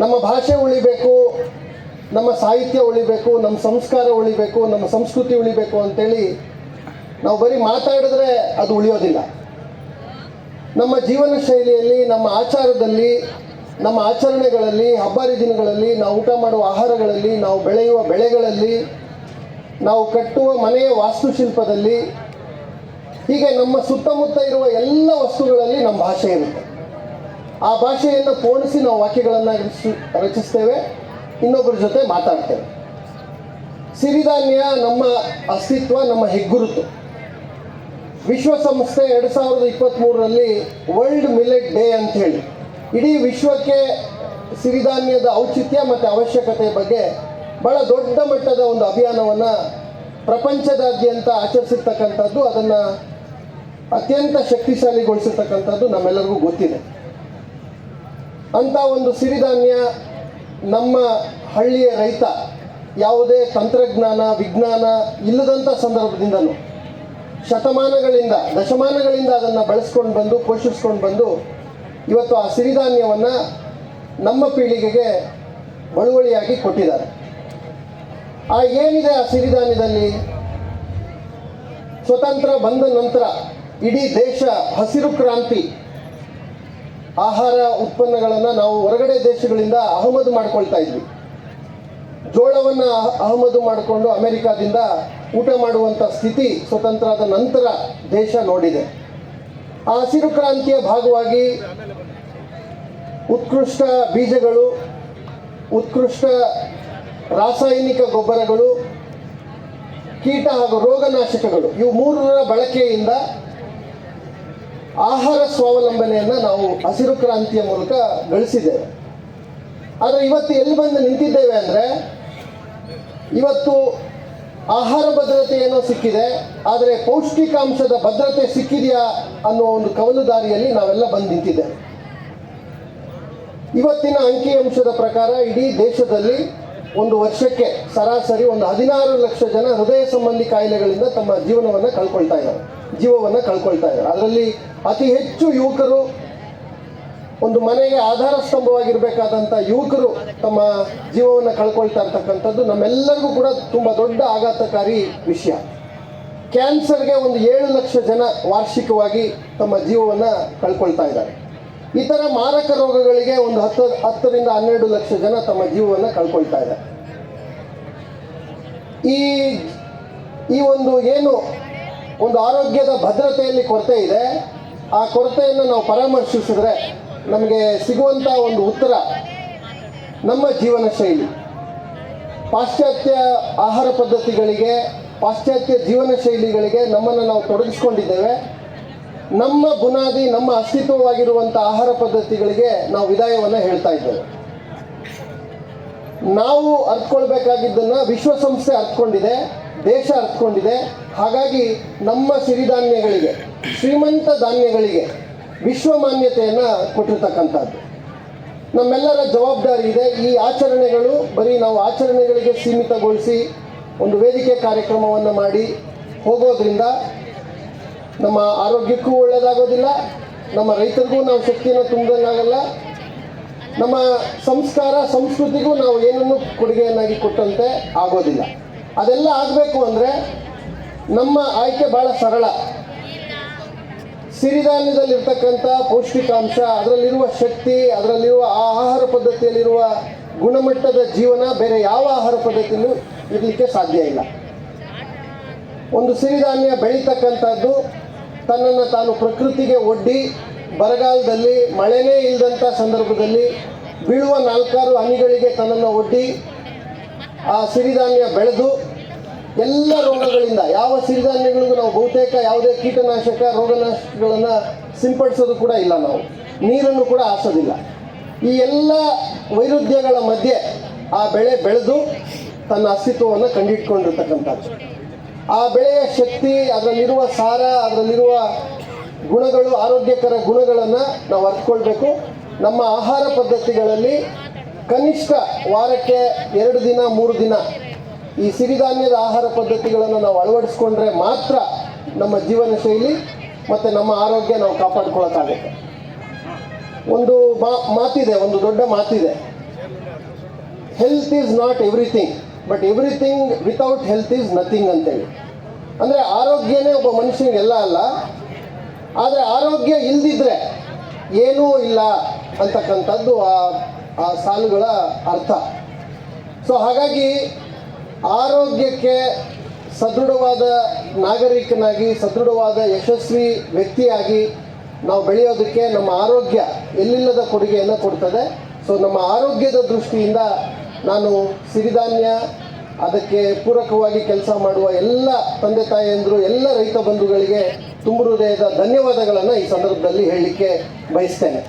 ನಮ್ಮ ಭಾಷೆ ಉಳಿಬೇಕು, ನಮ್ಮ ಸಾಹಿತ್ಯ ಉಳಿಬೇಕು, ನಮ್ಮ ಸಂಸ್ಕಾರ ಉಳಿಬೇಕು, ನಮ್ಮ ಸಂಸ್ಕೃತಿ ಉಳಿಬೇಕು ಅಂತೇಳಿ ನಾವು ಬರೀ ಮಾತಾಡಿದ್ರೆ ಅದು ಉಳಿಯೋದಿಲ್ಲ. ನಮ್ಮ ಜೀವನ ಶೈಲಿಯಲ್ಲಿ, ನಮ್ಮ ಆಚಾರದಲ್ಲಿ, ನಮ್ಮ ಆಚರಣೆಗಳಲ್ಲಿ, ಹಬ್ಬ ಹರಿದಿನಗಳಲ್ಲಿ, ನಾವು ಊಟ ಮಾಡುವ ಆಹಾರಗಳಲ್ಲಿ, ನಾವು ಬೆಳೆಯುವ ಬೆಳೆಗಳಲ್ಲಿ, ನಾವು ಕಟ್ಟುವ ಮನೆಯ ವಾಸ್ತುಶಿಲ್ಪದಲ್ಲಿ, ಹೀಗೆ ನಮ್ಮ ಸುತ್ತಮುತ್ತ ಇರುವ ಎಲ್ಲ ವಸ್ತುಗಳಲ್ಲಿ ನಮ್ಮ ಭಾಷೆ ಇರುತ್ತೆ. ಆ ಭಾಷೆಯನ್ನು ಪೋಣಿಸಿ ನಾವು ವಾಕ್ಯಗಳನ್ನು ರಚಿಸ್ತೇವೆ, ಇನ್ನೊಬ್ಬರ ಜೊತೆ ಮಾತಾಡ್ತೇವೆ. ಸಿರಿಧಾನ್ಯ ನಮ್ಮ ಅಸ್ತಿತ್ವ, ನಮ್ಮ ಹೆಗ್ಗುರುತು. ವಿಶ್ವಸಂಸ್ಥೆ 2023ರಲ್ಲಿ ವರ್ಲ್ಡ್ ಮಿಲೆಟ್ ಡೇ ಅಂತ ಹೇಳಿ ಇಡೀ ವಿಶ್ವಕ್ಕೆ ಸಿರಿಧಾನ್ಯದ ಔಚಿತ್ಯ ಮತ್ತು ಅವಶ್ಯಕತೆಯ ಬಗ್ಗೆ ಬಹಳ ದೊಡ್ಡ ಮಟ್ಟದ ಒಂದು ಅಭಿಯಾನವನ್ನು ಪ್ರಪಂಚದಾದ್ಯಂತ ಆಚರಿಸಿರ್ತಕ್ಕಂಥದ್ದು, ಅದನ್ನು ಅತ್ಯಂತ ಶಕ್ತಿಶಾಲಿಗೊಳಿಸಿರ್ತಕ್ಕಂಥದ್ದು ನಮ್ಮೆಲ್ಲರಿಗೂ ಗೊತ್ತಿದೆ. ಅಂಥ ಒಂದು ಸಿರಿಧಾನ್ಯ ನಮ್ಮ ಹಳ್ಳಿಯ ರೈತ ಯಾವುದೇ ತಂತ್ರಜ್ಞಾನ, ವಿಜ್ಞಾನ ಇಲ್ಲದಂಥ ಸಂದರ್ಭದಿಂದಲೂ ಶತಮಾನಗಳಿಂದ, ದಶಮಾನಗಳಿಂದ ಅದನ್ನು ಬಳಸ್ಕೊಂಡು ಬಂದು, ಪೋಷಿಸ್ಕೊಂಡು ಬಂದು ಇವತ್ತು ಆ ಸಿರಿಧಾನ್ಯವನ್ನು ನಮ್ಮ ಪೀಳಿಗೆಗೆ ಬಳುವಳಿಯಾಗಿ ಕೊಟ್ಟಿದ್ದಾರೆ. ಏನಿದೆ ಆ ಸಿರಿಧಾನ್ಯದಲ್ಲಿ? ಸ್ವತಂತ್ರ ಬಂದ ನಂತರ ಇಡೀ ದೇಶ ಹಸಿರು ಕ್ರಾಂತಿ, ಆಹಾರ ಉತ್ಪನ್ನಗಳನ್ನು ನಾವು ಹೊರಗಡೆ ದೇಶಗಳಿಂದ ಆಮದು ಮಾಡ್ಕೊಳ್ತಾ ಇದ್ವಿ. ಜೋಳವನ್ನು ಆಮದು ಮಾಡಿಕೊಂಡು ಅಮೆರಿಕಾದಿಂದ ಊಟ ಮಾಡುವಂಥ ಸ್ಥಿತಿ ಸ್ವತಂತ್ರದ ನಂತರ ದೇಶ ನೋಡಿದೆ. ಆ ಹಸಿರು ಕ್ರಾಂತಿಯ ಭಾಗವಾಗಿ ಉತ್ಕೃಷ್ಟ ಬೀಜಗಳು, ಉತ್ಕೃಷ್ಟ ರಾಸಾಯನಿಕ ಗೊಬ್ಬರಗಳು, ಕೀಟ ಹಾಗೂ ರೋಗನಾಶಕಗಳು, ಇವು ಮೂರರ ಬಳಕೆಯಿಂದ ಆಹಾರ ಸ್ವಾವಲಂಬನೆಯನ್ನು ನಾವು ಹಸಿರು ಕ್ರಾಂತಿಯ ಮೂಲಕ ಗಳಿಸಿದ್ದೇವೆ. ಆದರೆ ಇವತ್ತು ಎಲ್ಲಿ ಬಂದು ನಿಂತಿದ್ದೇವೆ ಅಂದರೆ, ಇವತ್ತು ಆಹಾರ ಭದ್ರತೆ ಏನೋ ಸಿಕ್ಕಿದೆ, ಆದರೆ ಪೌಷ್ಟಿಕಾಂಶದ ಭದ್ರತೆ ಸಿಕ್ಕಿದೆಯಾ ಅನ್ನೋ ಒಂದು ಕವಲು ದಾರಿಯಲ್ಲಿ ನಾವೆಲ್ಲ ಬಂದು ನಿಂತಿದ್ದೇವೆ. ಇವತ್ತಿನ ಅಂಕಿಅಂಶದ ಪ್ರಕಾರ ಇಡೀ ದೇಶದಲ್ಲಿ ಒಂದು ವರ್ಷಕ್ಕೆ ಸರಾಸರಿ 16 ಲಕ್ಷ ಜನ ಹೃದಯ ಸಂಬಂಧಿ ಕಾಯಿಲೆಗಳಿಂದ ತಮ್ಮ ಜೀವವನ್ನು ಕಳ್ಕೊಳ್ತಾ ಇದ್ದಾರೆ. ಅದರಲ್ಲಿ ಅತಿ ಹೆಚ್ಚು ಯುವಕರು, ಒಂದು ಮನೆಗೆ ಆಧಾರ ಸ್ತಂಭವಾಗಿರಬೇಕಾದಂಥ ಯುವಕರು ತಮ್ಮ ಜೀವವನ್ನು ಕಳ್ಕೊಳ್ತಾ ಇರ್ತಕ್ಕಂಥದ್ದು ನಮ್ಮೆಲ್ಲರಿಗೂ ಕೂಡ ತುಂಬ ದೊಡ್ಡ ಆಘಾತಕಾರಿ ವಿಷಯ. ಕ್ಯಾನ್ಸರ್ಗೆ ಒಂದು 7 ಲಕ್ಷ ಜನ ವಾರ್ಷಿಕವಾಗಿ ತಮ್ಮ ಜೀವವನ್ನು ಕಳ್ಕೊಳ್ತಾ ಇದ್ದಾರೆ. ಇತರ ಮಾರಕ ರೋಗಗಳಿಗೆ ಒಂದು 10ರಿಂದ 12 ಲಕ್ಷ ಜನ ತಮ್ಮ ಜೀವವನ್ನು ಕಳ್ಕೊಳ್ತಾ ಇದ್ದಾರೆ. ಈ ಒಂದು ಆರೋಗ್ಯದ ಭದ್ರತೆಯಲ್ಲಿ ಕೊರತೆ ಇದೆ. ಆ ಕೊರತೆಯನ್ನು ನಾವು ಪರಾಮರ್ಶಿಸಿದ್ರೆ ನಮಗೆ ಸಿಗುವಂಥ ಒಂದು ಉತ್ತರ ನಮ್ಮ ಜೀವನ ಶೈಲಿ. ಪಾಶ್ಚಾತ್ಯ ಆಹಾರ ಪದ್ಧತಿಗಳಿಗೆ, ಪಾಶ್ಚಾತ್ಯ ಜೀವನ ಶೈಲಿಗಳಿಗೆ ನಮ್ಮನ್ನು ನಾವು ತೊಡಗಿಸ್ಕೊಂಡಿದ್ದೇವೆ. ನಮ್ಮ ಬುನಾದಿ, ನಮ್ಮ ಅಸ್ತಿತ್ವವಾಗಿರುವಂಥ ಆಹಾರ ಪದ್ಧತಿಗಳಿಗೆ ನಾವು ವಿದಾಯವನ್ನು ಹೇಳ್ತಾ ಇದ್ದೇವೆ. ನಾವು ಅರ್ಥಕೊಳ್ಬೇಕಾಗಿದ್ದನ್ನು ವಿಶ್ವಸಂಸ್ಥೆ ಅರ್ಥಕೊಂಡಿದೆ, ದೇಶ ಅರ್ಥಕೊಂಡಿದೆ. ಹಾಗಾಗಿ ನಮ್ಮ ಸಿರಿಧಾನ್ಯಗಳಿಗೆ, ಶ್ರೀಮಂತ ಧಾನ್ಯಗಳಿಗೆ ವಿಶ್ವ ಮಾನ್ಯತೆಯನ್ನು ಕೊಟ್ಟಿರ್ತಕ್ಕಂಥದ್ದು ನಮ್ಮೆಲ್ಲರ ಜವಾಬ್ದಾರಿ ಇದೆ. ಈ ಆಚರಣೆಗಳು ಬರೀ ನಾವು ಆಚರಣೆಗಳಿಗೆ ಸೀಮಿತಗೊಳಿಸಿ ಒಂದು ವೇದಿಕೆ ಕಾರ್ಯಕ್ರಮವನ್ನು ಮಾಡಿ ಹೋಗೋದ್ರಿಂದ ನಮ್ಮ ಆರೋಗ್ಯಕ್ಕೂ ಒಳ್ಳೆಯದಾಗೋದಿಲ್ಲ, ನಮ್ಮ ರೈತರಿಗೂ ನಾವು ಶಕ್ತಿಯನ್ನು ತುಂಬಿದಂಗಾಗಲ್ಲ, ನಮ್ಮ ಸಂಸ್ಕಾರ ಸಂಸ್ಕೃತಿಗೂ ನಾವು ಏನನ್ನು ಕೊಡುಗೆಯನ್ನಾಗಿ ಕೊಟ್ಟಂತೆ ಆಗೋದಿಲ್ಲ. ಅದೆಲ್ಲ ಆಗಬೇಕು ಅಂದರೆ ನಮ್ಮ ಆಯ್ಕೆ ಭಾಳ ಸರಳ. ಸಿರಿಧಾನ್ಯದಲ್ಲಿರ್ತಕ್ಕಂಥ ಪೌಷ್ಟಿಕಾಂಶ, ಅದರಲ್ಲಿರುವ ಶಕ್ತಿ, ಅದರಲ್ಲಿರುವ ಆಹಾರ ಪದ್ಧತಿಯಲ್ಲಿರುವ ಗುಣಮಟ್ಟದ ಜೀವನ ಬೇರೆ ಯಾವ ಆಹಾರ ಪದ್ಧತಿಯಲ್ಲೂ ಇರಲಿಕ್ಕೆ ಸಾಧ್ಯ ಇಲ್ಲ. ಒಂದು ಸಿರಿಧಾನ್ಯ ಬೆಳೀತಕ್ಕಂಥದ್ದು ತನ್ನನ್ನು ತಾನು ಪ್ರಕೃತಿಗೆ ಒಡ್ಡಿ, ಬರಗಾಲದಲ್ಲಿ ಮಳೆನೇ ಇಲ್ಲದಂಥ ಸಂದರ್ಭದಲ್ಲಿ ಬೀಳುವ 4 ಹನಿಗಳಿಗೆ ತನ್ನನ್ನು ಒಡ್ಡಿ ಆ ಸಿರಿಧಾನ್ಯ ಬೆಳೆದು ಎಲ್ಲ ರೋಗಗಳಿಂದ, ಯಾವ ಸಿರಿಧಾನ್ಯಗಳಿಗೂ ನಾವು ಬಹುತೇಕ ಯಾವುದೇ ಕೀಟನಾಶಕ, ರೋಗನಾಶಕಗಳನ್ನು ಸಿಂಪಡಿಸೋದು ಕೂಡ ಇಲ್ಲ, ನಾವು ನೀರನ್ನು ಕೂಡ ಹಾಸೋದಿಲ್ಲ. ಈ ಎಲ್ಲ ವೈರುಧ್ಯಗಳ ಮಧ್ಯೆ ಆ ಬೆಳೆ ಬೆಳೆದು ತನ್ನ ಅಸ್ತಿತ್ವವನ್ನು ಕಂಡಿಟ್ಕೊಂಡಿರ್ತಕ್ಕಂಥದ್ದು. ಆ ಬೆಳೆಯ ಶಕ್ತಿ, ಅದರಲ್ಲಿರುವ ಸಾರ, ಅದರಲ್ಲಿರುವ ಗುಣಗಳು, ಆರೋಗ್ಯಕರ ಗುಣಗಳನ್ನು ನಾವು ಅರ್ಥಕೊಳ್ಬೇಕು. ನಮ್ಮ ಆಹಾರ ಪದ್ಧತಿಗಳಲ್ಲಿ ಕನಿಷ್ಠ ವಾರಕ್ಕೆ 2 ದಿನ 3 ದಿನ ಈ ಸಿರಿಧಾನ್ಯದ ಆಹಾರ ಪದ್ಧತಿಗಳನ್ನು ನಾವು ಅಳವಡಿಸ್ಕೊಂಡ್ರೆ ಮಾತ್ರ ನಮ್ಮ ಜೀವನ ಶೈಲಿ ಮತ್ತು ನಮ್ಮ ಆರೋಗ್ಯ ನಾವು ಕಾಪಾಡ್ಕೊಳ್ಳೋಕ್ಕಾಗುತ್ತೆ. ಒಂದು ಮಾತಿದೆ, ಒಂದು ದೊಡ್ಡ ಮಾತಿದೆ, health is not everything, but everything without health is nothing ಅಂತೇಳಿ. ಅಂದರೆ ಆರೋಗ್ಯನೇ ಒಬ್ಬ ಮನುಷ್ಯನಿಗೆಲ್ಲ ಅಲ್ಲ, ಆದರೆ ಆರೋಗ್ಯ ಇಲ್ಲದಿದ್ದರೆ ಏನೂ ಇಲ್ಲ ಅಂತಕ್ಕಂಥದ್ದು ಆ ಸಾಲುಗಳ ಅರ್ಥ. ಸೊ ಹಾಗಾಗಿ ಆರೋಗ್ಯಕ್ಕೆ ಸದೃಢವಾದ ನಾಗರಿಕನಾಗಿ, ಸದೃಢವಾದ ಯಶಸ್ವಿ ವ್ಯಕ್ತಿಯಾಗಿ ನಾವು ಬೆಳೆಯೋದಕ್ಕೆ ನಮ್ಮ ಆರೋಗ್ಯ ಎಲ್ಲಿಲ್ಲದ ಕೊಡುಗೆಯನ್ನು ಕೊಡ್ತದೆ. ಸೊ ನಮ್ಮ ಆರೋಗ್ಯದ ದೃಷ್ಟಿಯಿಂದ ನಾನು ಸಿರಿಧಾನ್ಯ, ಅದಕ್ಕೆ ಪೂರಕವಾಗಿ ಕೆಲಸ ಮಾಡುವ ಎಲ್ಲ ತಂದೆ ತಾಯಿಯಂದರು, ಎಲ್ಲ ರೈತ ಬಂಧುಗಳಿಗೆ ತುಂಬ ಹೃದಯದ ಧನ್ಯವಾದಗಳನ್ನು ಈ ಸಂದರ್ಭದಲ್ಲಿ ಹೇಳಲಿಕ್ಕೆ ಬಯಸ್ತೇನೆ.